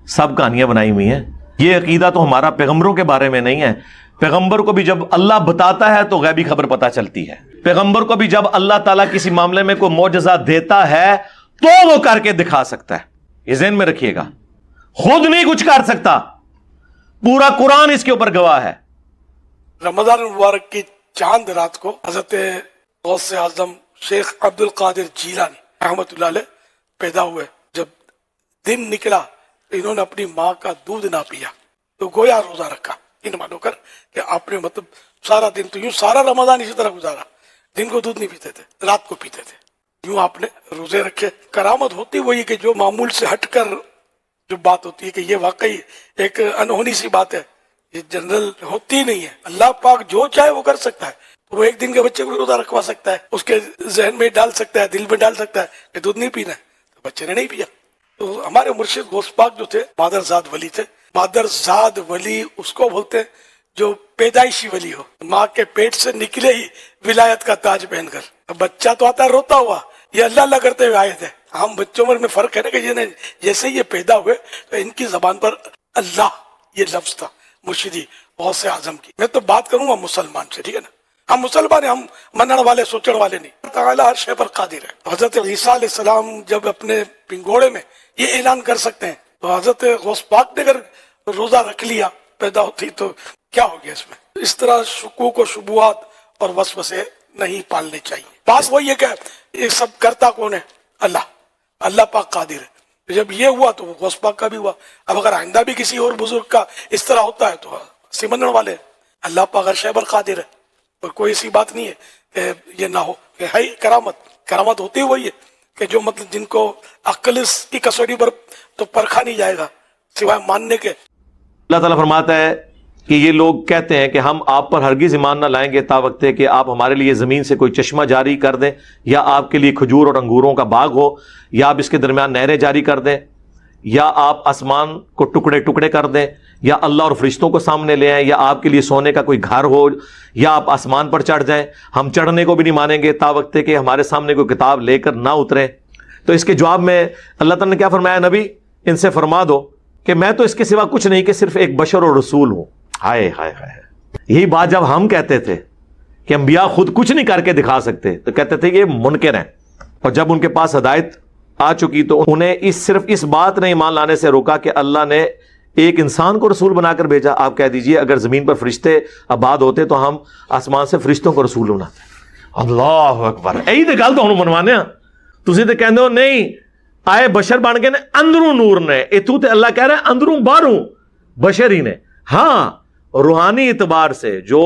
سب کہانیاں بنائی ہوئی ہیں. یہ عقیدہ تو ہمارا پیغمبروں کے بارے میں نہیں ہے. پیغمبر کو بھی جب اللہ بتاتا ہے تو غیبی خبر پتہ چلتی ہے. پیغمبر کو بھی جب اللہ تعالیٰ کسی معاملے میں کوئی معجزہ دیتا ہے تو وہ کر کے دکھا سکتا ہے. یہ ذہن میں رکھیے گا. خود نہیں کچھ کر سکتا. پورا قرآن اس کے اوپر گواہ ہے. رمضان المبارک کی چاند رات کو حضرت غوث اعظم شیخ عبد القادر جیلانی رحمۃ اللہ علیہ پیدا ہوئے. جب دن نکلا انہوں نے اپنی ماں کا دودھ نہ پیا تو گویا روزہ رکھا ان مانو کر کہ آپ نے مطلب سارا دن تو یوں سارا رمضان اسی طرح گزارا. دن کو دودھ نہیں پیتے تھے, رات کو پیتے تھے. یوں آپ نے روزے رکھے. کرامت ہوتی وہی کہ جو معمول سے ہٹ کر جو بات ہوتی ہے کہ یہ واقعی ایک انہونی سی بات ہے, یہ جنرل ہوتی نہیں ہے. اللہ پاک جو چاہے وہ کر سکتا ہے. وہ ایک دن کے بچے کو روزہ رکھوا سکتا ہے, اس کے ذہن میں ڈال سکتا ہے, دل میں ڈال سکتا ہے کہ دودھ نہیں پینا ہے, تو بچے نے نہیں پیا. تو ہمارے مرشد غوث پاک جو تھے مادر زاد ولی تھے. مادر زاد ولی اس کو بولتے ہیں جو پیدائشی ولی ہو, ماں کے پیٹ سے نکلے ہی ولایت کا تاج پہن کر. بچہ تو آتا ہے روتا ہوا, یہ اللہ اللہ کرتے ہوئے آئے تھے. ہم بچوں میں فرق ہے نا کہ جیسے یہ پیدا ہوئے تو ان کی زبان پر اللہ یہ لفظ تھا مرشدی غوث اعظم کی. میں تو بات کروں گا مسلمان سے, ٹھیک ہے نا. ہم مسلمان ہیں, ہم منن والے سوچن والے نہیں. تعالیٰ ہر شے پر قادر ہے. حضرت عیسیٰ علیہ السلام جب اپنے پنگوڑے میں یہ اعلان کر سکتے ہیں تو حضرت غوث پاک نے اگر روزہ رکھ لیا پیدا ہوتی تو کیا ہو گیا اس میں. اس طرح شکوک و شبہات اور وسوسے نہیں پالنے چاہیے. بات وہی ہے کہ یہ سب کرتا کون ہے؟ اللہ. اللہ پاک قادر ہے. جب یہ ہوا تو غوث پاک کا بھی ہوا. اب اگر آئندہ بھی کسی اور بزرگ کا اس طرح ہوتا ہے تو سمجھنے والے اللہ پاک ہر شے پر قادر ہے. اور کوئی ایسی بات نہیں ہے کہ یہ نہ ہو کہ ہے کرامت. کرامت ہوتی وہی ہے کہ جو مطلب جن کو عقل کی کسوٹی پر تو پرکھا نہیں جائے گا سوائے ماننے کے. اللہ تعالیٰ فرماتا ہے کہ یہ لوگ کہتے ہیں کہ ہم آپ پر ہرگز ایمان نہ لائیں گے تا وقت کہ آپ ہمارے لیے زمین سے کوئی چشمہ جاری کر دیں, یا آپ کے لیے کھجور اور انگوروں کا باغ ہو, یا آپ اس کے درمیان نہریں جاری کر دیں, یا آپ آسمان کو ٹکڑے ٹکڑے کر دیں, یا اللہ اور فرشتوں کو سامنے لے آئیں, یا آپ کے لیے سونے کا کوئی گھر ہو, یا آپ آسمان پر چڑھ جائیں. ہم چڑھنے کو بھی نہیں مانیں گے تا وقت کہ ہمارے سامنے کوئی کتاب لے کر نہ اتریں. تو اس کے جواب میں اللہ تعالیٰ نے کیا فرمایا؟ نبی ان سے فرما دو کہ میں تو اس کے سوا کچھ نہیں کہ صرف ایک بشر اور رسول ہوں. ہائے ہائے ہائے. یہی بات جب ہم کہتے تھے کہ انبیاء خود کچھ نہیں کر کے دکھا سکتے تو کہتے تھے یہ منکر ہیں. اور جب ان کے پاس ہدایت آ چکی تو انہیں صرف اس بات نے ایمان لانے سے روکا کہ اللہ نے ایک انسان کو رسول بنا کر بھیجا. آپ کہہ دیجئے اگر زمین پر فرشتے آباد ہوتے تو ہم آسمان سے فرشتوں کو رسول بناتے. اللہ اکبر. یہی تو گل تو منوانے ہاں. تسی تو کہندے ہو نہیں آئے بشر بن کے نے اندروں نور نے, اتوں تے اللہ کہہ رہا ہے اندروں باہروں بشر ہی نے. ہاں روحانی اعتبار سے جو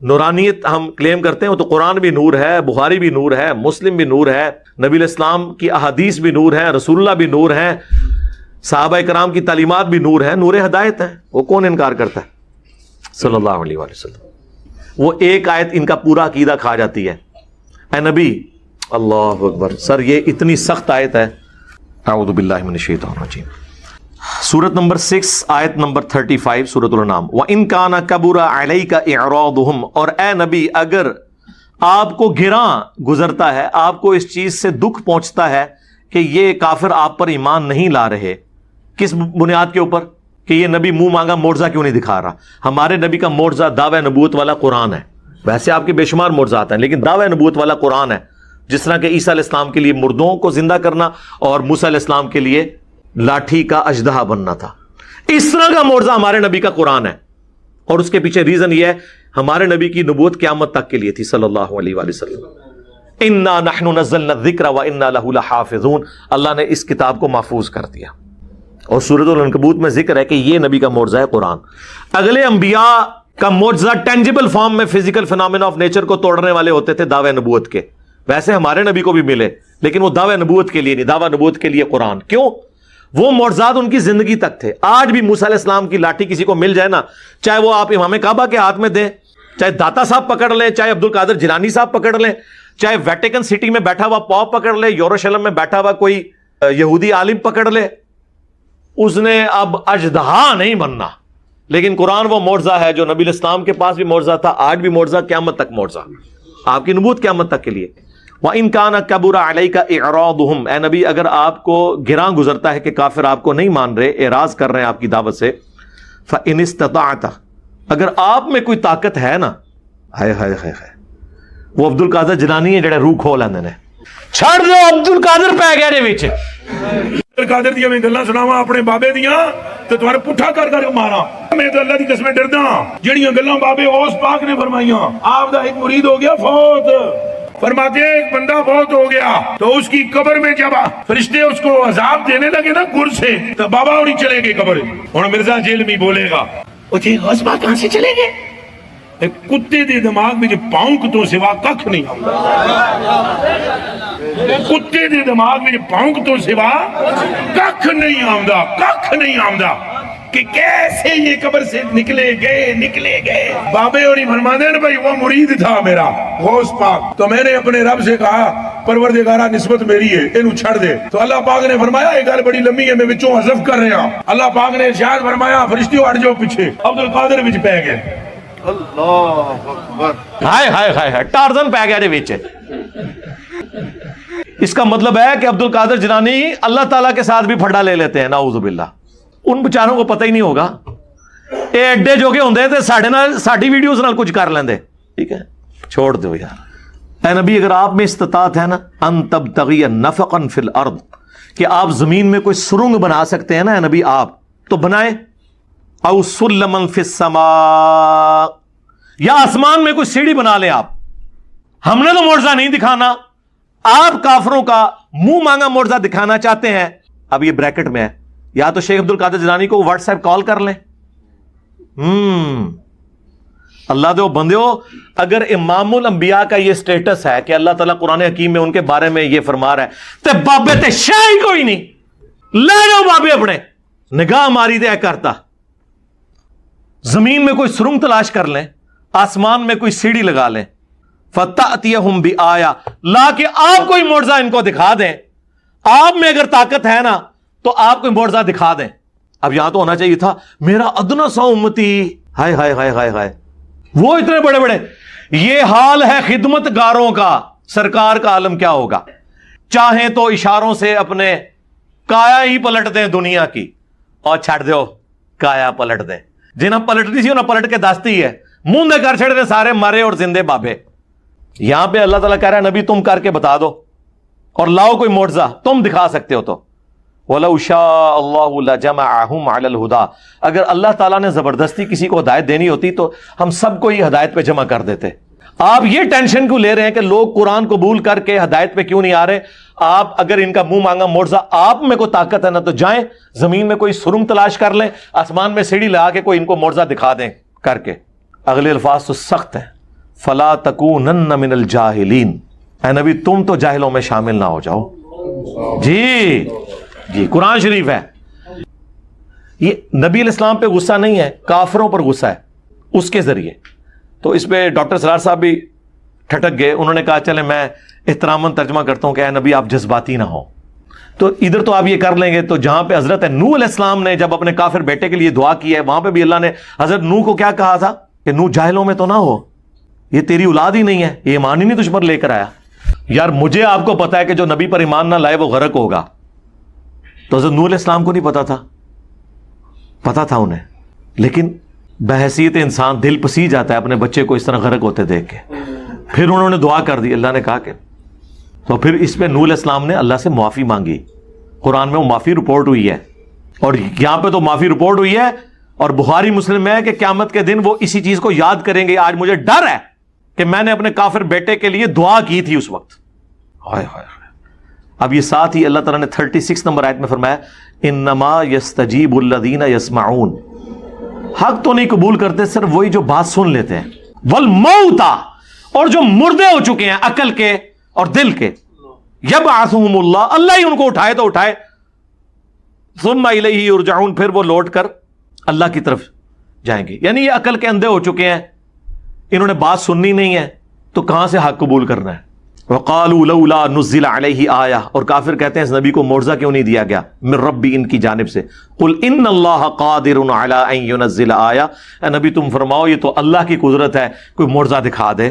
نورانیت ہم کلیم کرتے ہیں وہ تو قرآن بھی نور ہے, بخاری بھی نور ہے, مسلم بھی نور ہے, نبی علیہ السلام کی احادیث بھی نور ہے, رسول اللہ بھی نور ہے, صحابہ کرام کی تعلیمات بھی نور ہے, نور ہدایت ہے. وہ کون انکار کرتا ہے؟ صلی اللہ علیہ وآلہ وسلم. وہ ایک آیت ان کا پورا عقیدہ کھا جاتی ہے. اے نبی, اللہ اکبر. سر یہ اتنی سخت آیت ہے. اعوذ باللہ من الشیطان الرجیم. سورت نمبر 6 آیت نمبر 35 سورۃ الانعام. وَإِن كَانَ كَبُرَ عَلَيْكَ إِعْرَاضُهُمْ, اور اے نبی اگر آپ کو گراں گزرتا ہے, آپ کو اس چیز سے دکھ پہنچتا ہے کہ یہ کافر آپ پر ایمان نہیں لا رہے. کس بنیاد کے اوپر؟ کہ یہ نبی منہ مانگا معجزہ کیوں نہیں دکھا رہا. ہمارے نبی کا معجزہ دعوی نبوت والا قرآن ہے. ویسے آپ کے بے شمار معجزات ہیں لیکن دعوی نبوت والا قرآن ہے. جس طرح کہ عیسیٰ علیہ السلام کے لیے مردوں کو زندہ کرنا اور موسیٰ علیہ السلام کے لیے لاٹھی کا اژدہا بننا تھا, اس طرح کا معجزہ ہمارے نبی کا قرآن ہے. اور اس کے پیچھے ریزن یہ ہے ہمارے نبی کی نبوت قیامت تک کے لیے تھی صلی اللہ علیہ وآلہ وسلم. انا نحن نزلنا الذکر وانا لہ لحافظون. اللہ نے اس کتاب کو محفوظ کر دیا. اور سورۃ العنکبوت میں ذکر ہے کہ یہ نبی کا معجزہ ہے قرآن. اگلے انبیاء کا معجزہ ٹینجیبل فارم میں فزیکل فینومینا آف نیچر کو توڑنے والے ہوتے تھے دعوی نبوت کے. ویسے ہمارے نبی کو بھی ملے لیکن وہ دعوی نبوت کے لیے نہیں, دعوی نبوت کے لیے قرآن. کیوں؟ وہ معجزات ان کی زندگی تک تھے. آج بھی موسیٰ علیہ السلام کی لاٹھی کسی کو مل جائے نا, چاہے وہ آپ امام کعبہ کے ہاتھ میں دیں, چاہے داتا صاحب پکڑ لیں, چاہے عبد القادر جیلانی صاحب پکڑ لیں, چاہے ویٹیکن سٹی میں بیٹھا ہوا پاپ پکڑ لے, یروشلم میں بیٹھا ہوا کوئی یہودی عالم پکڑ لے, اس نے اب اژدہا نہیں بننا. لیکن قرآن وہ معجزہ ہے جو نبی علیہ السلام کے پاس بھی معجزہ تھا, آج بھی معجزہ, قیامت تک معجزہ. آپ کی نبوت قیامت تک کے لیے. وَإِن كَانَ كَبُرَ عَلَيْكَ إِعْرَاضُهُمْ، اے نبی اگر آپ کو گراں گزرتا ہے کہ کافر آپ کو نہیں مان رہے، اعراض کر رہے ہیں آپ کی دعوت سے، فَإِنِ اسْتَطَعْتَ، اگر آپ میں کوئی طاقت ہے نا، ہائے ہائے ہائے ہائے، وہ عبد القادر جیلانی ہے جڑے روح کھول لیندے نے، چھڑ دو عبد القادر پہ گیا دے وچ، عبد القادر دیاں میں گلاں سناواں اپنے بابے دیاں تے تمہارے پٹھا کر کر مارا، میں تو اللہ دی قسم ڈردا جڑیاں گلاں بابے اوس پاک نے فرمائیاں، آپ دا ایک مرید ہو گیا فوت، فرماتے ہیں ایک بندہ فوت ہو گیا تو اس کی قبر میں جب فرشتے اس کو عذاب دینے لگے نا گر سے، تو بابا اڑی چلے گئے قبر، ہن مرزا جیل میں بولے گا او جی اوس پاک کہاں سے چلے گئے؟ ایک کتے دے دماغ میں جو پاؤنک تو سوا ککھ نہیں آمدا، کتے دے دماغ میں جو پاؤنک تو سوا ککھ نہیں آمدا، ککھ نہیں آمدا کہ کیسے یہ قبر سے نکلے گئے۔ بابے اور فرماتے ہیں بھائی وہ مرید تھا میرا غوث پاک، تو میں نے اپنے رب سے کہا پروردگارہ نسبت میری ہے انہوں چھڑ دے، تو اللہ پاک نے فرمایا یہ گل بڑی لمبی ہے میں وچوں حذف کر رہا، اللہ پاک نے ارشاد فرمایا فرشتیوں ہٹ جاؤ پیچھے، عبد القادر وچ پہ گئے، اللہ اکبر، ہائے ہائے ہائے ہائے، ٹارزن پہ گیا دے وچ۔ اس کا مطلب ہے کہ عبد القادر جیلانی اللہ تعالیٰ کے ساتھ بھی پھڈا لے لیتے ہیں، نعوذ باللہ، ان بیچاروں کو پتہ ہی نہیں ہوگا، اے ایڈے جو کہ ہوندے تے ساڈے نال ساڈی ویڈیوز نال کچھ کر لیندے، ٹھیک ہے چھوڑ دو یار۔ اے نبی اگر آپ میں استطاعت ہے نا ان تبتغی نفقا فی الارض، کہ آپ زمین میں کوئی سرنگ بنا سکتے ہیں نا اے نبی آپ تو بنائیں، او سلما فی السماء، یا آسمان میں کوئی سیڑھی بنا لیں آپ، ہم نے تو معجزہ نہیں دکھانا، آپ کافروں کا منہ مانگا معجزہ دکھانا چاہتے ہیں۔ اب یہ بریکٹ میں ہے، یا تو شیخ عبد القادر جیلانی کو واٹس ایپ کال کر لیں، اللہ دے بندیو، اگر امام الانبیاء کا یہ سٹیٹس ہے کہ اللہ تعالیٰ قرآن حکیم میں ان کے بارے میں یہ فرما رہا ہے تے بابے تے شاہی کوئی نہیں، لے جاؤ بابے اپنے، نگاہ ماری دے کرتا، زمین میں کوئی سرنگ تلاش کر لیں، آسمان میں کوئی سیڑھی لگا لیں، فَتَأْتِيَهُمْ بِآيَةٍ، لا کہ آپ کوئی معجزہ ان کو دکھا دیں، آپ میں اگر طاقت ہے نا تو آپ کوئی معجزہ دکھا دیں۔ اب یہاں تو ہونا چاہیے تھا میرا ادنا سا امتی، ہائے ہائے ہائے ہائے ہائے، وہ اتنے بڑے بڑے، یہ حال ہے خدمت گاروں کا، سرکار کا عالم کیا ہوگا؟ چاہیں تو اشاروں سے اپنے کایا ہی پلٹ دیں دنیا کی، اور چھڑ دو کایا پلٹ دیں، جنہیں پلٹنی سی انہیں پلٹ کے دستی ہے، منہ دے کر چھڑ دیں سارے مرے اور زندے بابے۔ یہاں پہ اللہ تعالیٰ کہہ رہا ہے نبی تم کر کے بتا دو اور لاؤ کوئی معجزہ، تم دکھا سکتے ہو تو۔ وَلَوْ شَاءَ اللَّهُ لَجَمَعَهُمْ عَلَى الْهُدَى، اگر اللہ تعالیٰ نے زبردستی کسی کو ہدایت دینی ہوتی تو ہم سب کو ہی ہدایت پہ جمع کر دیتے۔ آپ یہ ٹینشن کیوں لے رہے ہیں کہ لوگ قرآن قبول کر کے ہدایت پہ کیوں نہیں آ رہے؟ آپ اگر ان کا منہ مانگا معجزہ آپ میں کوئی طاقت ہے نا تو جائیں زمین میں کوئی سرنگ تلاش کر لیں، آسمان میں سیڑھی لگا کے کوئی ان کو معجزہ دکھا دیں کر کے۔ اگلے الفاظ تو سخت ہیں، فَلَا تَكُونَنَّ مِنَ الْجَاهِلِينَ، اے نبی تم تو جاہلوں میں شامل نہ ہو جاؤ۔ جی قرآن شریف ہے، یہ نبی علیہ السلام پہ غصہ نہیں ہے، کافروں پر غصہ ہے اس کے ذریعے۔ تو اس پہ ڈاکٹر سرار صاحب بھی ٹھٹک گئے، انہوں نے کہا چلے میں احتراماً ترجمہ کرتا ہوں کہ اے نبی آپ جذباتی نہ ہو۔ تو ادھر تو آپ یہ کر لیں گے، تو جہاں پہ حضرت نوح علیہ السلام نے جب اپنے کافر بیٹے کے لیے دعا کی ہے وہاں پہ بھی اللہ نے حضرت نوح کو کیا کہا تھا کہ نوح جاہلوں میں تو نہ ہو، یہ تیری اولاد ہی نہیں ہے، یہ ایمان ہی نہیں تجھ پر لے کر آیا۔ یار مجھے آپ کو پتا ہے کہ جو نبی پر ایمان نہ لائے وہ غرق ہوگا، تو حضرت نوح علیہ السلام کو نہیں پتا تھا؟ پتا تھا انہیں، لیکن بحیثیت انسان دل پسی جاتا ہے اپنے بچے کو اس طرح غرق ہوتے دیکھ کے۔ پھر انہوں نے دعا کر دی، اللہ نے کہا کہ تو پھر اس پہ نوح علیہ السلام نے اللہ سے معافی مانگی، قرآن میں وہ معافی رپورٹ ہوئی ہے، اور یہاں پہ تو معافی رپورٹ ہوئی ہے، اور بخاری مسلم میں ہے کہ قیامت کے دن وہ اسی چیز کو یاد کریں گے، آج مجھے ڈر ہے کہ میں نے اپنے کافر بیٹے کے لیے دعا کی تھی اس وقت۔ ہائے ہائے۔ اب یہ ساتھ ہی اللہ تعالیٰ نے 36 نمبر آیت میں فرمایا انما یستجیب الذین یسمعون، حق تو نہیں قبول کرتے صرف وہی جو بات سن لیتے ہیں، والموتى، اور جو مردے ہو چکے ہیں عقل کے اور دل کے، یبعثہم اللہ، اللہ ہی ان کو اٹھائے تو اٹھائے، ثم الیہ یرجعون، پھر وہ لوٹ کر اللہ کی طرف جائیں گے۔ یعنی یہ عقل کے اندھے ہو چکے ہیں، انہوں نے بات سننی نہیں ہے تو کہاں سے حق قبول کرنا ہے۔ وقالوا لولا نزل علیہ آیہ، اور کافر کہتے ہیں اس نبی کو معجزہ کیوں نہیں دیا گیا من ربی، ان کی جانب سے۔ قل ان اللہ قادر علی ان ینزل آیہ، اے نبی تم فرماؤ یہ تو اللہ کی قدرت ہے کوئی معجزہ دکھا دے۔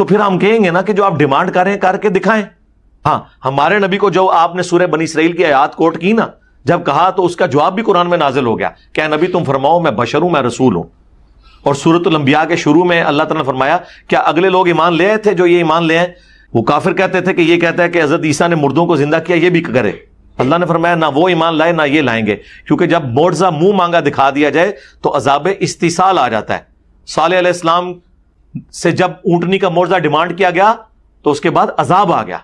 تو پھر ہم کہیں گے نا کہ جو آپ ڈیمانڈ کر رہے ہیں کر کے دکھائیں. ہاں ہمارے نبی کو جو آپ نے سورہ بنی اسرائیل کی آیات کوٹ کی نا، جب کہا تو اس کا جواب بھی قرآن میں نازل ہو گیا کہ اے نبی تم فرماؤ میں بشر ہوں، میں رسول ہوں. اور سورۃ الانبیاء کے شروع میں اللہ تعالیٰ نے فرمایا کیا اگلے لوگ ایمان لے آئے تھے جو یہ ایمان لے آئے؟ وہ کافر کہتے تھے کہ یہ کہتا ہے کہ حضرت عیسیٰ نے مردوں کو زندہ کیا، یہ بھی کرے. اللہ نے فرمایا نہ وہ ایمان لائے نہ یہ لائیں گے، کیونکہ جب معجزہ منہ مانگا دکھا دیا جائے تو عذاب استیصال آ جاتا ہے. صالح علیہ السلام سے جب اونٹنی کا معجزہ ڈیمانڈ کیا گیا تو اس کے بعد عذاب آ گیا.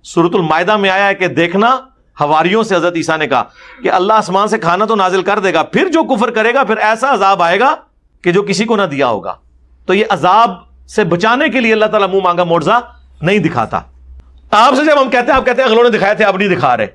سورۃ المائدہ میں آیا ہے کہ دیکھنا حواریوں سے حضرت عیسیٰ نے کہا کہ اللہ آسمان سے کھانا تو نازل کر دے گا، پھر جو کفر کرے گا پھر ایسا عذاب آئے گا کہ جو کسی کو نہ دیا ہوگا. تو یہ عذاب سے بچانے کے لیے اللہ تعالیٰ منہ مانگا معجزہ نہیں دکھاتا. آپ سے جب ہم کہتے ہیں آپ کہتے ہیں اگلوں نے دکھائے تھے اب نہیں دکھا رہے.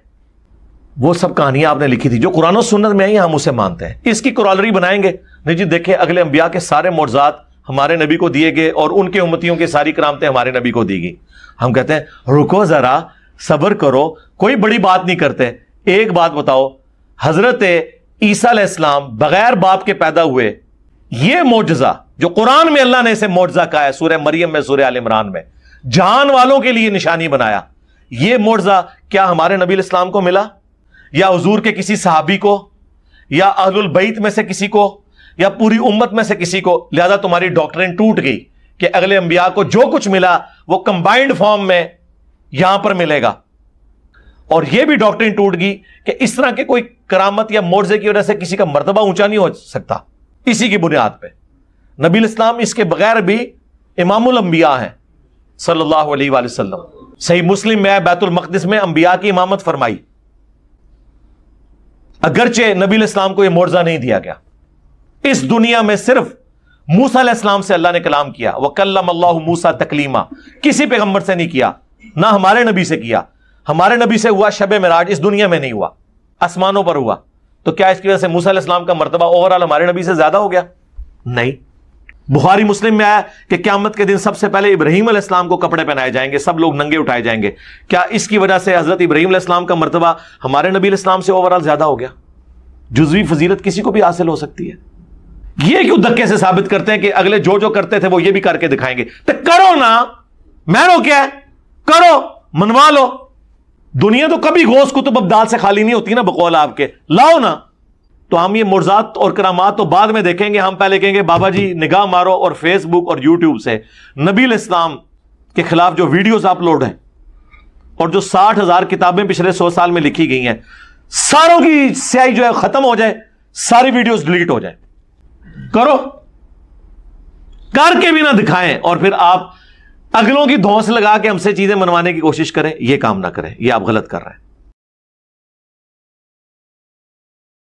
وہ سب کہانیاں آپ نے لکھی تھی جو قرآن و سنت میں آئی ہم اسے مانتے ہیں. اس کی کورالری بنائیں گے نہیں جی دیکھیں اگلے انبیاء کے سارے معجزات ہمارے نبی کو دیے گئے اور ان کے امتیوں کی ساری کرامتیں ہمارے نبی کو دی گئی. ہم کہتے ہیں رکو ذرا صبر کرو، کوئی بڑی بات نہیں کرتے. ایک بات بتاؤ، حضرت عیسیٰ علیہ السلام بغیر باپ کے پیدا ہوئے، یہ معجزہ جو قرآن میں اللہ نے اسے معجزہ کہا ہے سورہ مریم میں، سورہ آل عمران میں، جہان والوں کے لیے نشانی بنایا، یہ معجزہ کیا ہمارے نبی علیہ السلام کو ملا یا حضور کے کسی صحابی کو یا اہل البیت میں سے کسی کو یا پوری امت میں سے کسی کو؟ لہذا تمہاری ڈاکٹرین ٹوٹ گئی کہ اگلے انبیاء کو جو کچھ ملا وہ کمبائنڈ فارم میں یہاں پر ملے گا. اور یہ بھی ڈاکٹرین ٹوٹ گئی کہ اس طرح کے کوئی کرامت یا معجزے کی وجہ سے کسی کا مرتبہ اونچا نہیں ہو سکتا. اسی کی بنیاد پہ نبی الاسلام اس کے بغیر بھی امام الانبیاء ہیں صلی اللہ علیہ وآلہ وسلم. صحیح مسلم میں بیت المقدس میں انبیاء کی امامت فرمائی، اگرچہ نبی الاسلام کو یہ معجزہ نہیں دیا گیا. اس دنیا میں صرف موسیٰ علیہ السلام سے اللہ نے کلام کیا، وَكَلَّمَ اللَّهُ مُوسَىٰ تَكْلِيمًا، کسی پیغمبر سے نہیں کیا، نہ ہمارے نبی سے کیا. ہمارے نبی سے ہوا شب معراج، اس دنیا میں نہیں ہوا، آسمانوں پر ہوا. تو کیا اس کی وجہ سے موسیٰ علیہ السلام کا مرتبہ اوورال ہمارے نبی سے زیادہ ہو گیا؟ نہیں. بخاری مسلم میں آیا کہ قیامت کے دن سب سے پہلے ابراہیم علیہ السلام کو کپڑے پہنائے جائیں گے، سب لوگ ننگے اٹھائے جائیں گے. کیا اس کی وجہ سے حضرت ابراہیم علیہ السلام کا مرتبہ ہمارے نبی علیہ السلام سے اوورال زیادہ ہو گیا؟ جزوی فضیلت کسی کو بھی حاصل ہو سکتی ہے. یہ کیوں دھکے سے ثابت کرتے ہیں کہ اگلے جو کرتے تھے وہ یہ بھی کر کے دکھائیں گے؟ تو کرو نا، میں رو کیا ہے، کرو، منوا لو. دنیا تو کبھی غوث کتب ابدال سے خالی نہیں ہوتی نا، بقول آپ کے لاؤ نا. تو ہم یہ معجزات اور کرامات تو بعد میں دیکھیں گے. ہم پہلے کہیں گے بابا جی نگاہ مارو اور فیس بک اور یوٹیوب سے نبی علیہ السلام کے خلاف جو ویڈیوز اپلوڈ ہیں اور جو 60,000 کتابیں پچھلے 100 سال میں لکھی گئی ہیں، ساروں کی سیاہی جو ہے ختم ہو جائے، ساری ویڈیوز ڈیلیٹ ہو جائیں. کرو، کر کے بھی نہ دکھائیں اور پھر آپ اگلوں کی دھونس لگا کے ہم سے چیزیں منوانے کی کوشش کریں. یہ کام نہ کریں، یہ آپ غلط کر رہے ہیں.